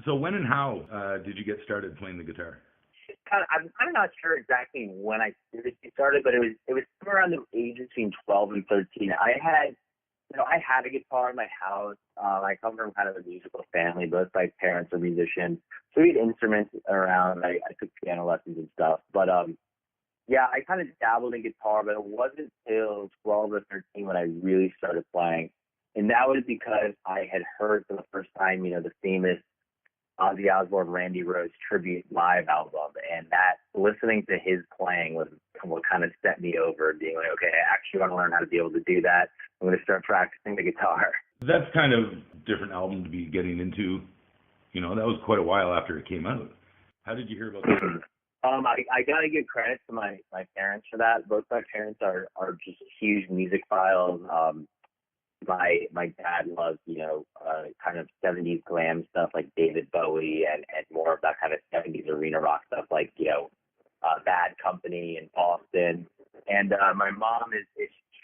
So when and how did you get started playing the guitar? I'm kind of not sure exactly when I seriously started, but it was somewhere around the age between 12 and 13. I had a guitar in my house. I come from kind of a musical family. Both my parents are musicians, so we had instruments around. I took piano lessons and stuff, but yeah, I kind of dabbled in guitar, but it wasn't till 12 or 13 when I really started playing, and that was because I had heard for the first time, the famous Ozzy Osbourne, Randy Rhoads tribute live album, and that listening to his playing was what kind of set me over, being like, okay, I actually want to learn how to be able to do that. I'm going to start practicing the guitar. That's kind of different album to be getting into. That was quite a while after it came out. How did you hear about that? I gotta give credit to my parents for that. Both my parents are just huge music files. My dad loves, kind of 70s glam stuff like David Bowie and more of that kind of 70s arena rock stuff like, Bad Company and Boston. And my mom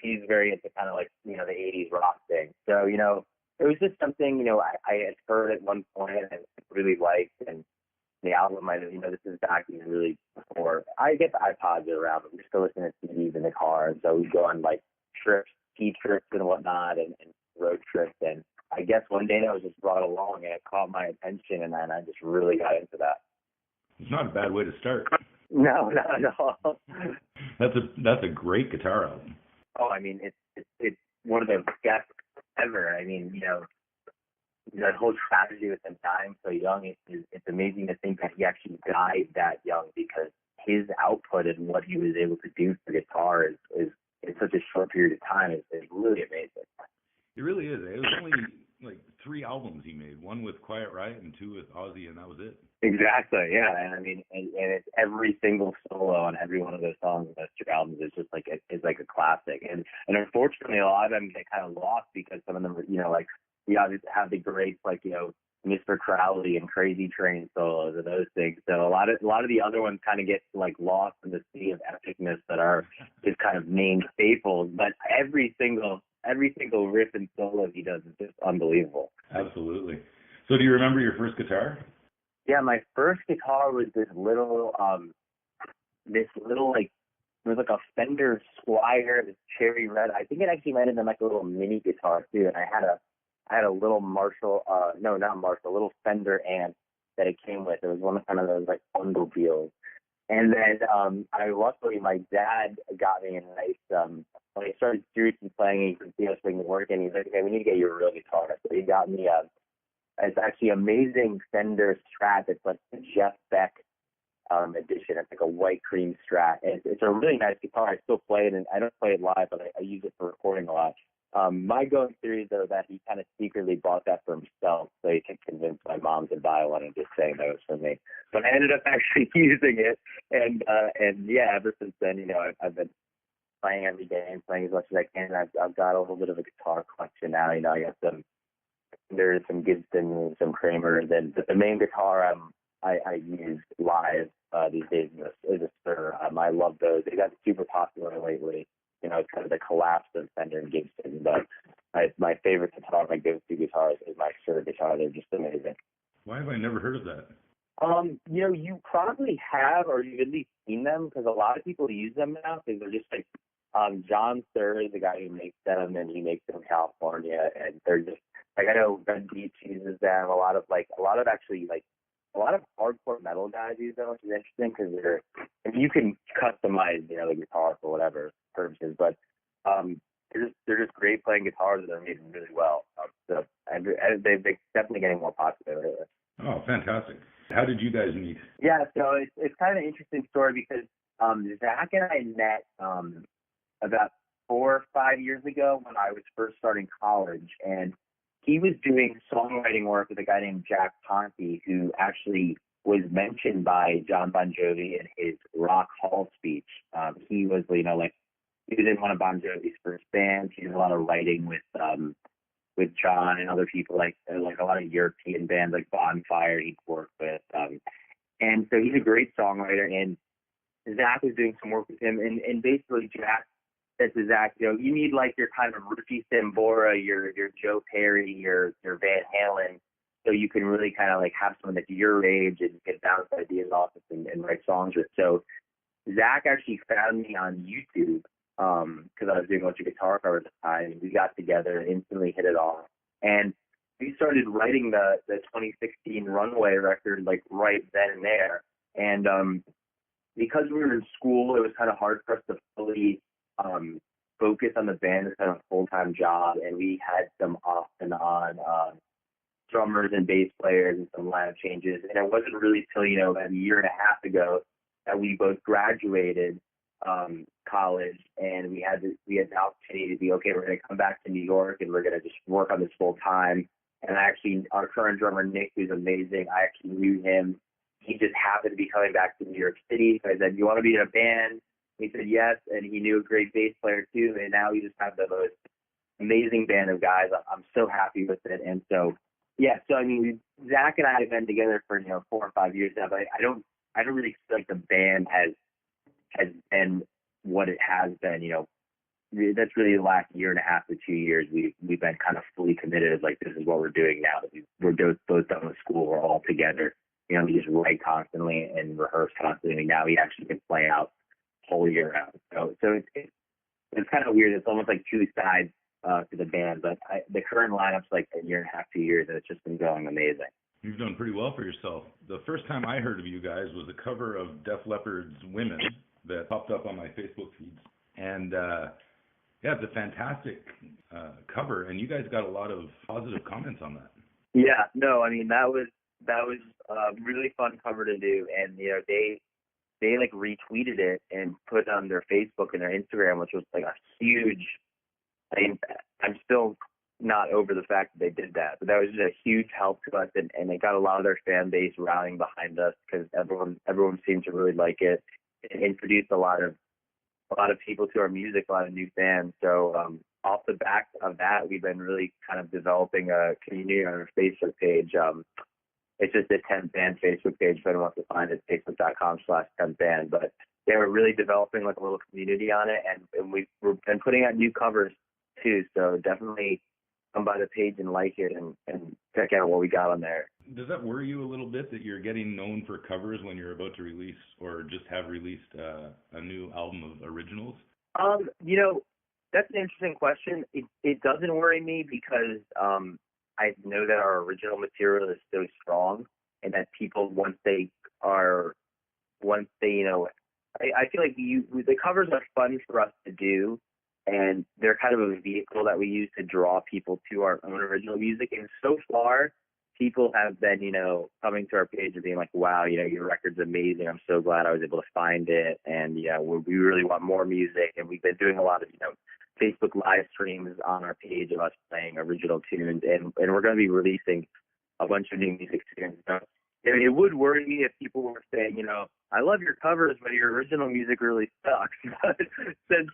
she's very into kind of like, the 80s rock thing. So, it was just something, I had heard at one point and really liked. And the album, this is back really before. I get the iPods around, but we're still listening to CDs in the car. And so we go on like trips, ski trips and whatnot, and road trips. And I guess one day that was just brought along and it caught my attention, and then I just really got into that. It's not a bad way to start. No, not at all. That's a great guitar album. Oh, I mean, it's one of the best ever. I mean, that whole tragedy with him dying so young, it's amazing to think that he actually died that young, because his output and what he was able to do for guitar is in such a short period of time is really amazing. It really is. It was only like 3 albums he made, one with Quiet Riot and 2 with Ozzy, and that was it. Exactly, yeah. And I mean, and it's every single solo on every one of those songs on those 2 albums is just like it's like a classic. And unfortunately, a lot of them get kind of lost because some of them, like we obviously have the greats like Mr. Crowley and Crazy Train solos and those things. So a lot of the other ones kind of get like lost in the sea of epicness that are just kind of named staples. But every single riff and solo he does is just unbelievable. Absolutely. So do you remember your first guitar? Yeah, my first guitar was this little like, it was like a Fender Squire, this cherry red. I think it actually might have been like a little mini guitar too. And I had a little a little Fender amp that it came with. It was one of kind of those like bundle deals. And then luckily my dad got me a nice when I started seriously playing, he could see us putting the work in. He's like, okay, we need to get you a real guitar. So he got me it's actually amazing Fender Strat. It's like the Jeff Beck edition. It's like a white cream Strat. And it's a really nice guitar. I still play it, and I don't play it live, but I use it for recording a lot. My going theory is, though, that he kind of secretly bought that for himself so he could convince my mom to buy one and just saying that was for me. But I ended up actually using it, and yeah, ever since then, I've been playing every day and playing as much as I can. I've got a little bit of a guitar collection now. I got there's some Gibson, some Kramers, but the main guitar I use live these days is a Sir. I love those. They got super popular lately. It's kind of the collapse of Fender and Gibson, but my favorite guitar, my go-to guitars, is my Sir guitar. They're just amazing. Why have I never heard of that? You probably have, or you've at least seen them, because a lot of people use them now, because they're just like, John Sir is the guy who makes them, and he makes them in California, and they're just, like, I know Red Beach uses them, a lot of hardcore metal guys use them, which is interesting, because you can customize, the guitar for whatever purposes, but they're just great playing guitars that are made really well. So they're definitely getting more popular lately. Oh, fantastic. How did you guys meet? Yeah, so it's kind of an interesting story, because Zach and I met about 4 or 5 years ago when I was first starting college, and he was doing songwriting work with a guy named Jack Ponte, who actually was mentioned by John Bon Jovi in his Rock Hall speech. He was, he was in one of Bon Jovi's first bands. He did a lot of writing with John and other people, like a lot of European bands like Bonfire he'd worked with. And so he's a great songwriter, and Zach was doing some work with him, and basically Jack said to Zach, you need like your kind of Richie Sambora, your Joe Perry, your Van Halen so you can really kind of like have someone that's your age and get bounce ideas off of and write songs with. So Zach actually found me on YouTube because I was doing a bunch of guitar covers at the time. And we got together and instantly hit it off. And we started writing the 2016 Runway record like right then and there. And because we were in school, it was kind of hard for us to fully focus on the band as kind of a full-time job. And we had some off and on drummers and bass players and some lineup changes. And it wasn't really till, about a year and a half ago that we both graduated college, and we had the opportunity to be, okay, we're going to come back to New York and we're going to just work on this full time. And actually, our current drummer, Nick, who's amazing, I actually knew him. He just happened to be coming back to New York City. So I said, you want to be in a band? He said yes, and he knew a great bass player too. And now we just have the most amazing band of guys. I'm so happy with it. And so, yeah, so I mean, Zach and I have been together for 4 or 5 years now, but I don't really feel like the band has been what it has been. That's really the last year and a half to 2 years. We've been kind of fully committed. Like, this is what we're doing now. We're both done with school. We're all together. We just write constantly and rehearse constantly. Now we actually can play out whole year round. So it's kind of weird. It's almost like two sides to the band. But the current lineup's like a year and a half, 2 years, and it's just been going amazing. You've done pretty well for yourself. The first time I heard of you guys was a cover of Def Leppard's Women that popped up on my Facebook feeds. And yeah, it's a fantastic cover, and you guys got a lot of positive comments on that. Yeah, no, I mean, that was a really fun cover to do, and they like retweeted it and put it on their Facebook and their Instagram, which was like a huge. I mean, I'm still not over the fact that they did that, but that was just a huge help to us, and they got a lot of their fan base rallying behind us because everyone seemed to really like it. It introduced a lot of people to our music, a lot of new fans. So off the back of that, we've been really kind of developing a community on our Facebook page. It's just a 10th Band Facebook page. If anyone wants to find it, facebook.com/10th Band. But they were really developing like a little community on it, and we've been putting out new covers too. So definitely come by the page and like it and check out what we got on there. Does that worry you a little bit that you're getting known for covers when you're about to release or just have released a new album of originals? That's an interesting question. It doesn't worry me because I know that our original material is so strong, and that people once they I feel like the covers are fun for us to do, and they're kind of a vehicle that we use to draw people to our own original music. And so far, people have been, coming to our page and being like, wow, your record's amazing. I'm so glad I was able to find it. And, we really want more music. And we've been doing a lot of, Facebook live streams on our page of us playing original tunes. And we're going to be releasing a bunch of new music soon. So it would worry me if people were saying, I love your covers, but your original music really sucks. since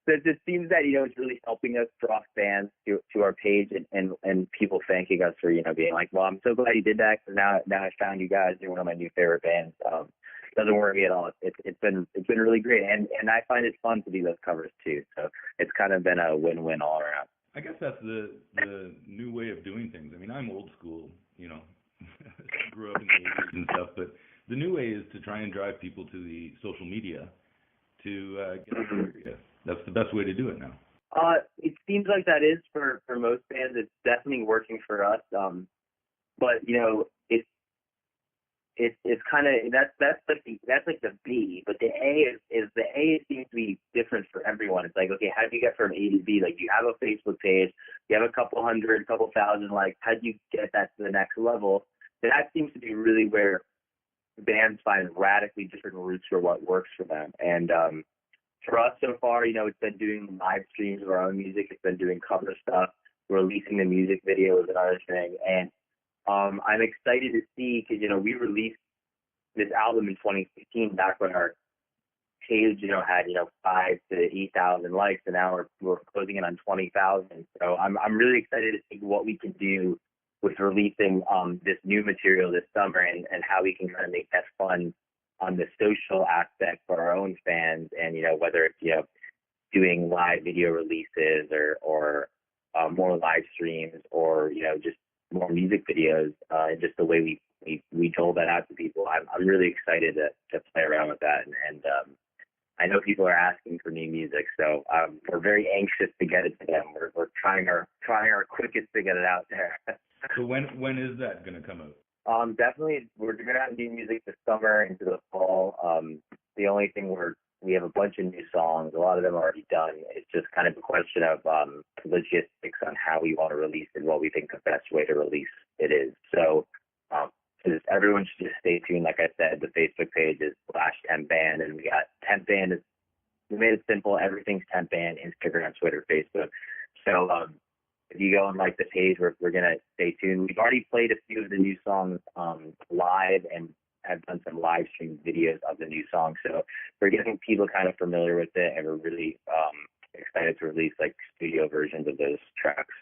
it seems that, it's really helping us draw fans to our page and people thanking us for, being like, well, I'm so glad you did that because now I found you guys. You're one of my new favorite bands. Doesn't worry me at all. It's been really great. And I find it fun to do those covers too. So it's kind of been a win-win all around. I guess that's the new way of doing things. I mean, I'm old school, grew up in the 80s and stuff, but the new way is to try and drive people to the social media to get curious. That's the best way to do it now. It seems like that is for most bands. It's definitely working for us. But it's kind of that's like the B, but the A is the A seems to be different for everyone. It's like, okay, how do you get from A to B? Like, you have a Facebook page, you have a couple thousand likes. How do you get that to the next level? That seems to be really where bands find radically different routes for what works for them. And for us so far, it's been doing live streams of our own music. It's been doing cover stuff, releasing the music videos and other thing. And I'm excited to see because, we released this album in 2016 back when our page, had, 5,000 to 8,000 likes, and now we're closing in on 20,000. So I'm really excited to see what we can do with releasing this new material this summer and how we can kind of make that fun on the social aspect for our own fans, and whether it's doing live video releases or more live streams, or just more music videos, and just the way we dole that out to people. I'm really excited to play around with that, and I know people are asking for new music, so we're very anxious to get it to them. We're trying our quickest to get it out there. So when is that going to come out? Definitely, we're going to have new music this summer into the fall. The only thing we have a bunch of new songs. A lot of them are already done. It's just kind of a question of logistics on how we want to release it, what we think the best way to release it is. So everyone should just stay tuned. Like I said, the Facebook page is /TEMPTBand, and we got TEMPTBand. We made it simple. Everything's TEMPTBand: Instagram, Twitter, Facebook. So if you go and like the page, we're gonna stay tuned. We've already played a few of the new songs live, and have done some live stream videos of the new songs. So we're getting people kind of familiar with it, and we're really excited to release like studio versions of those tracks.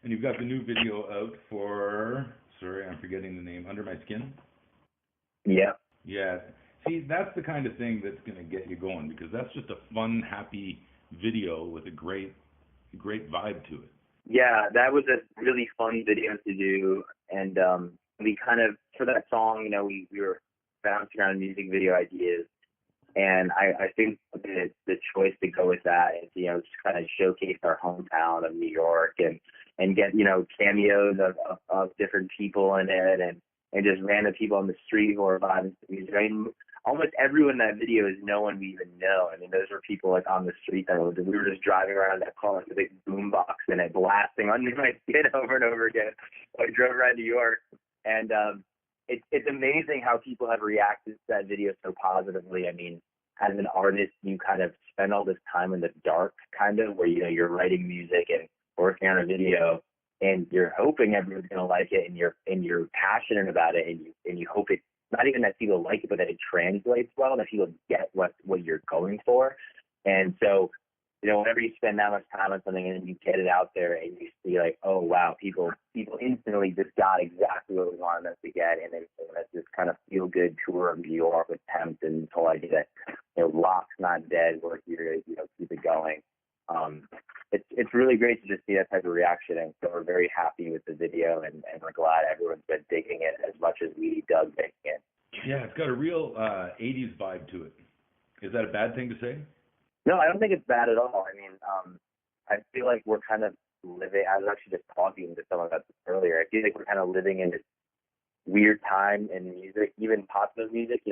And you've got the new video out for, sorry, I'm forgetting the name, Under My Skin? Yeah. Yeah. See, that's the kind of thing that's going to get you going, because that's just a fun, happy video with a great vibe to it. Yeah, that was a really fun video to do, and we kind of, for that song, we were bouncing around music video ideas, and I think the choice to go with that and just kind of showcase our hometown of New York and get cameos of different people in it, and just random people on the street who are vibing to music. I mean, almost everyone in that video is no one we even know. I mean, those were people like on the street that we were just driving around that car with a big boombox and it blasting Under My Skin over and over again. I drove around New York, and it's amazing how people have reacted to that video so positively. I mean, as an artist, you kind of spend all this time in the dark, kind of, where you're writing music and working on a video, and you're hoping everyone's gonna like it, and you're passionate about it, and you hope it, not even that people like it, but that it translates well, that people get what you're going for. And so, whenever you spend that much time on something and then you get it out there and you see like, oh wow, people instantly just got exactly what we wanted them to get, and then it's this kind of feel good tour of New York with Tempt, and this whole idea that rock's not dead, we're here to keep it going. It's really great to just see that type of reaction, and so we're very happy with the video, and we're glad everyone's been digging it as much as we dug digging it. Yeah, it's got a real 80s vibe to it. Is that a bad thing to say? No, I don't think it's bad at all. I mean, I feel like we're kind of living, I was actually just talking to someone about this earlier, I feel like we're kind of living in this weird time in music, even popular music. I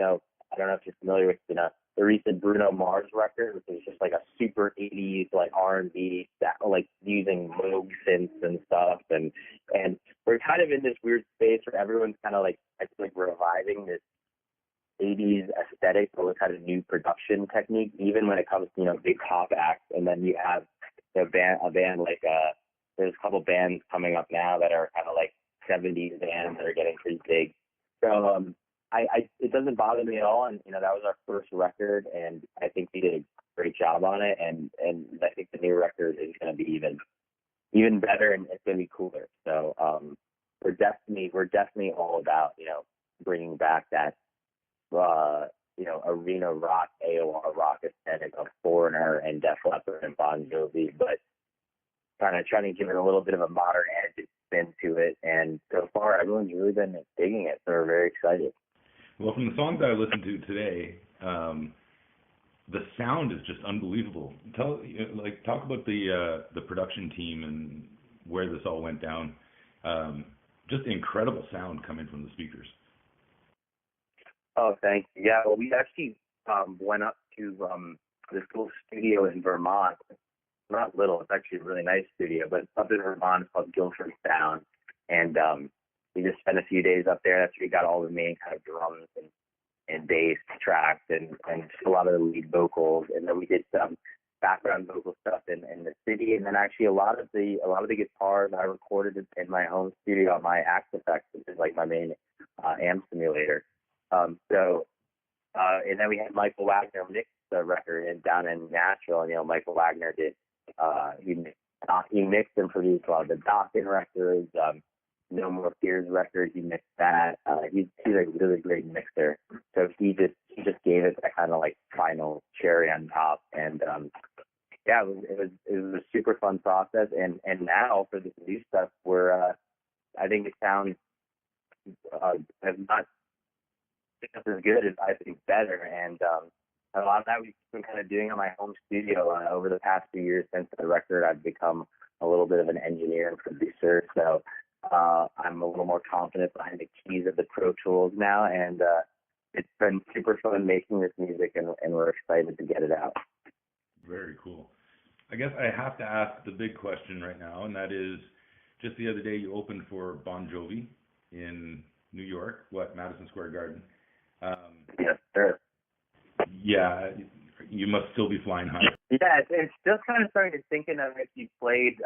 don't know if you're familiar with the recent Bruno Mars record, which is just like a super 80s like R&B, like using Moog synths and stuff, and we're kind of in this weird space where everyone's kind of like, I feel like, reviving this 80s aesthetic, but with kind of new production technique, even when it comes to big pop acts. And then you have a band like there's a couple bands coming up now that are kind of like 70s bands that are getting pretty big. So it doesn't bother me at all, and that was our first record, and I think we did a great job on it, and I think the new record is going to be even better, and it's going to be cooler. So we're definitely all about bringing back that arena rock, AOR rock aesthetic of Foreigner and Def Leppard and Bon Jovi, but trying to give it a little bit of a modern edge spin to it, and so far everyone's really been digging it, so we're very excited. Well, from the songs that I listened to today, the sound is just unbelievable. Talk about the production team and where this all went down. Just incredible sound coming from the speakers. Oh, thank you. Yeah, well, we actually went up to this little studio in Vermont. Not little, it's actually a really nice studio, but up in Vermont, it's called Guilford Sound, and we just spent a few days up there. That's where we got all the main kind of drums and bass tracks and just a lot of the lead vocals, and then we did some background vocal stuff in the city, and then actually a lot of the guitars I recorded in my home studio on my Axe Effects, which is like my main amp simulator. And then we had Michael Wagner mix the record down in Nashville, and Michael Wagner did he mixed and produced a lot of the Dokken records, No More Fears record. He mixed that. He's a really great mixer. So he just gave it that kind of like final cherry on top, and it was a super fun process. And now for this new stuff, we're I think it sounds as not just as good as I think better. And a lot of that we've been kind of doing in my home studio over the past few years since the record. I've become a little bit of an engineer and producer, so I'm a little more confident behind the keys of the Pro Tools now, and it's been super fun making this music, and we're excited to get it out. Very cool. I guess I have to ask the big question right now, and that is, just the other day you opened for Bon Jovi in New York, Madison Square Garden. Yes, sir. Yeah, you must still be flying high. Yeah, it's still kind of starting to think of if you played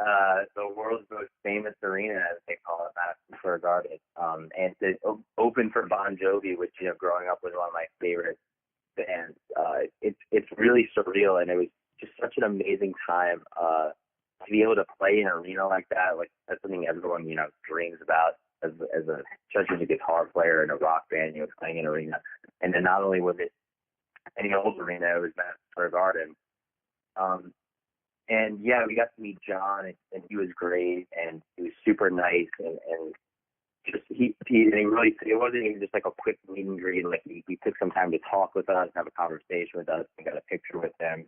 the world's most famous arena, as they call it, Madison Square Garden, and to open for Bon Jovi, which, growing up was one of my favorite bands. It's really surreal, and it was just such an amazing time to be able to play in an arena like that. Like, that's something everyone dreams about as especially as a guitar player in a rock band, playing in an arena. And then not only was it any old arena, it was Madison Square Garden. And yeah, we got to meet John, and he was great, and he was super nice, and just he really, it wasn't even just like a quick meet and greet. Like, he took some time to talk with us, have a conversation with us, and got a picture with him.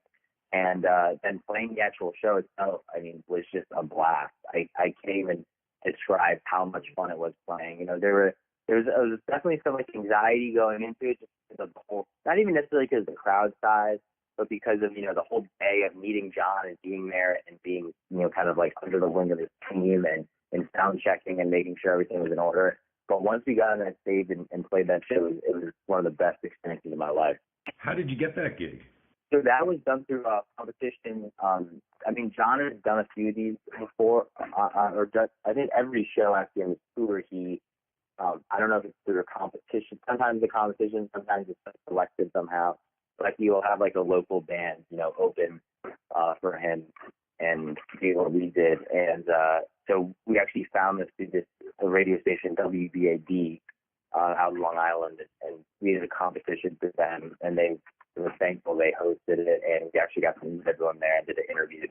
And then playing the actual show itself, was just a blast. I can't even describe how much fun it was playing. There was definitely some anxiety going into it, just because of the whole, not even necessarily because of the crowd size, but because of the whole day of meeting John and being there and being kind of like under the wing of his team and sound checking and making sure everything was in order. But once we got on that stage and played that show, it was one of the best experiences of my life. How did you get that gig? So that was done through a competition. John has done a few of these before, I think every show actually on the tour, he, I don't know if it's through a competition. Sometimes the competition, sometimes it's selected somehow. But he will have like a local band, open for him and do what we did. And so we actually found this through the radio station WBAD out in Long Island, and we did a competition with them, and they were thankful they hosted it, and we actually got to meet everyone there and did an interview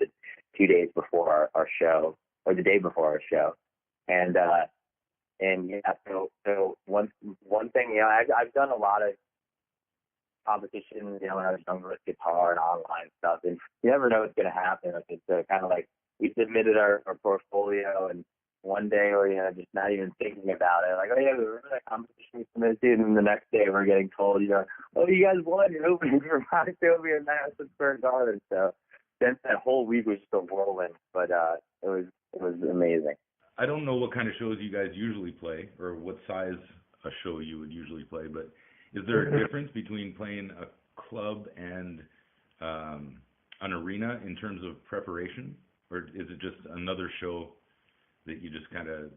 2 days before our show, or the day before our show. And yeah, so one thing, I've done a lot of competitions, when I was younger with guitar and online stuff, and you never know what's going to happen. It's kind of like we submitted our portfolio, and one day we're just not even thinking about it, like, oh yeah, remember that competition we submitted to, and then the next day we're getting told, oh, you guys won, you're opening for Bon Jovi and Madison Square Garden. So then that whole week was just a whirlwind, but it was amazing. I don't know what kind of shows you guys usually play, or what size a show you would usually play, but is there a difference between playing a club and an arena in terms of preparation, or is it just another show that you just kind of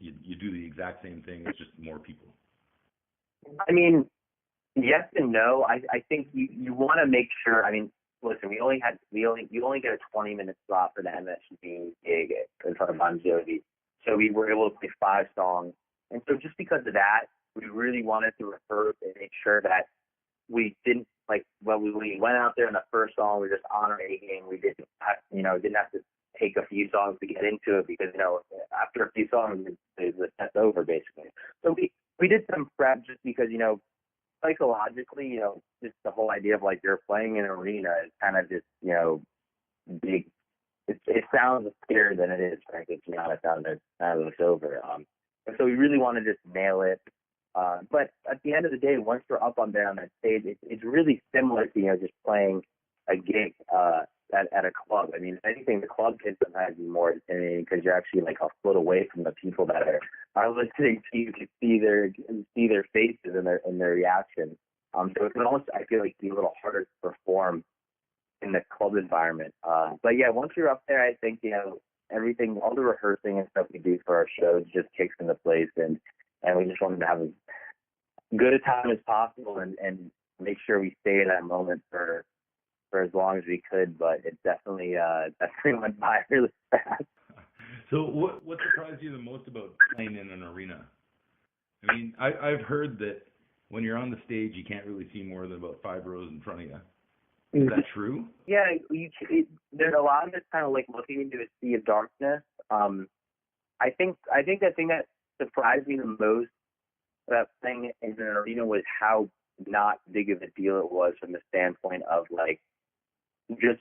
you do the exact same thing, it's just more people? Yes and no. I think you want to make sure. Listen, you only get a 20-minute slot for the MSG gig in front of Bon Jovi, so we were able to play 5 songs, and so just because of that, we really wanted to rehearse and make sure that we didn't we went out there in the first song, we were just on our A game. We didn't have to take a few songs to get into it, because after a few songs the set's over basically. So we did some prep, just because psychologically, just the whole idea of you're playing in an arena is kind of just big. It sounds scarier than it is, frankly, to be honest. Now that it's over, and so we really want to just nail it. But at the end of the day, once we're up on there on that stage, it's really similar to just playing a gig at a club. If anything, the club can sometimes be more intimidating, because you're actually a foot away from the people that are listening to you, to see their faces and their reaction. So it can almost, I feel be a little harder to perform in the club environment. But yeah, once you're up there, I think everything, all the rehearsing and stuff we do for our shows just kicks into place, and we just wanted to have as good a time as possible and make sure we stay in that moment for as long as we could. But it definitely went by really fast. So what surprised you the most about playing in an arena? I've heard that when you're on the stage, you can't really see more than about 5 rows in front of you. Is that true? Yeah, there's a lot of it's kind of like looking into a sea of darkness. I think the thing that surprised me the most about playing in an arena was how not big of a deal it was from the standpoint of like just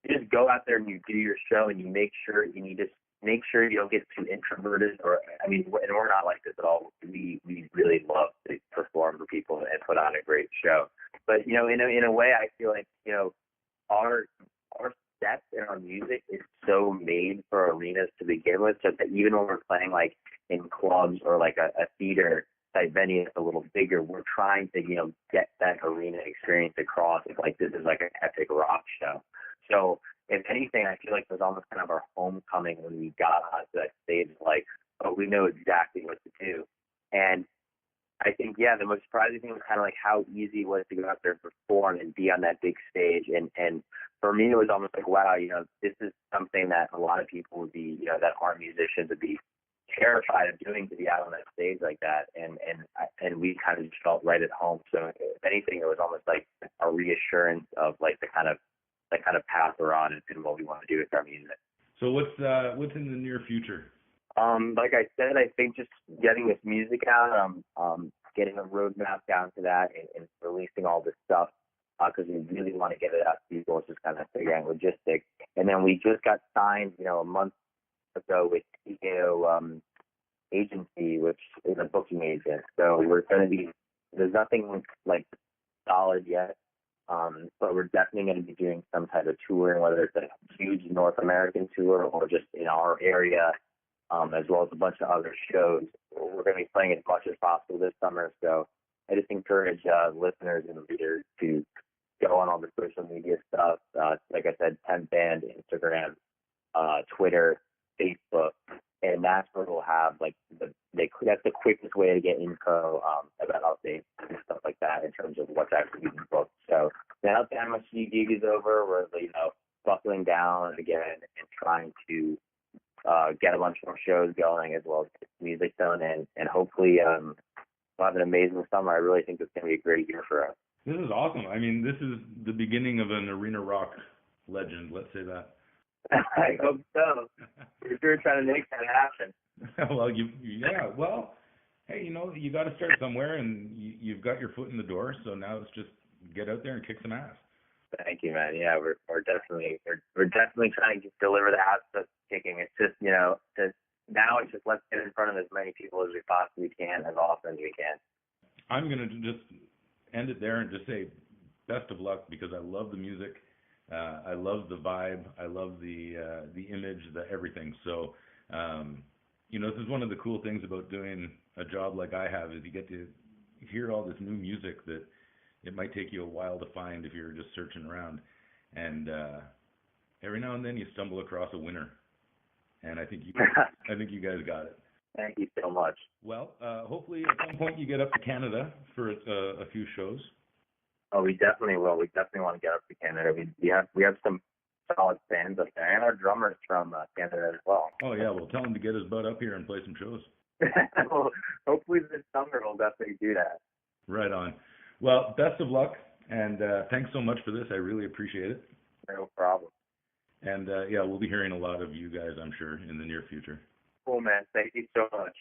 just go out there and you do your show and you make sure you just make sure you don't get too introverted or I mean and we're not like this at all. We really love to perform for people and put on a great show. But in a way I feel like, our our sets and our music is so made for arenas to begin with, so that even when we're playing like in clubs or like a theater type venue that's a little bigger, we're trying to, get that arena experience across. It's like this is like an epic rock show. So if anything, I feel like it was almost kind of our homecoming when we got onto that stage, like, oh, we know exactly what to do. And I think, yeah, the most surprising thing was kind of like how easy it was to go out there and perform and be on that big stage. And for me, it was almost like, wow, this is something that a lot of people would be, that aren't musicians would be terrified of doing, to be out on that stage like that. And we kind of just felt right at home. So if anything, it was almost like a reassurance of like the kind of path we're on and what we want to do with our music. So what's in the near future? Like I said, I think just getting this music out, getting a roadmap down to that, and releasing all this stuff, because we really want to get it out to people. It's just kind of figuring logistics. And then we just got signed, a month ago with TKO agency, which is a booking agent. So we're going to be. There's nothing like solid yet, but we're definitely going to be doing some type of touring, whether it's a huge North American tour or just in our area. As well as a bunch of other shows. We're going to be playing as much as possible this summer, so I just encourage listeners and readers to go on all the social media stuff. Like I said, Temp Band, Instagram, Twitter, Facebook, and that's where we'll have like that's the quickest way to get info about updates and stuff like that in terms of what's actually being booked. So now that MSG gig is over, we're buckling down again and trying to get a bunch more shows going as well as get music done, and hopefully we'll have an amazing summer. I really think it's going to be a great year for us. This is awesome. I mean, this is the beginning of an arena rock legend, let's say that. I hope so. We're sure trying to make that happen. Well, well, hey, you got to start somewhere, and you've got your foot in the door, so now it's just get out there and kick some ass. Thank you, man. Yeah, we're definitely trying to deliver the ass that's kicking. It's just now it's just let's get in front of as many people as we possibly can, as often as we can. I'm gonna just end it there and just say best of luck, because I love the music, I love the vibe, I love the image, the everything. So this is one of the cool things about doing a job like I have, is you get to hear all this new music that it might take you a while to find if you're just searching around. And every now and then you stumble across a winner. And I think you guys got it. Thank you so much. Well, hopefully at some point you get up to Canada for a few shows. Oh, we definitely will. We definitely want to get up to Canada. We have some solid fans up there, and our drummer's from Canada as well. Oh yeah, well tell him to get his butt up here and play some shows. Well, hopefully this summer we'll definitely do that. Right on. Well, best of luck, and thanks so much for this. I really appreciate it. No problem. And we'll be hearing a lot of you guys, I'm sure, in the near future. Cool, man. Thank you so much.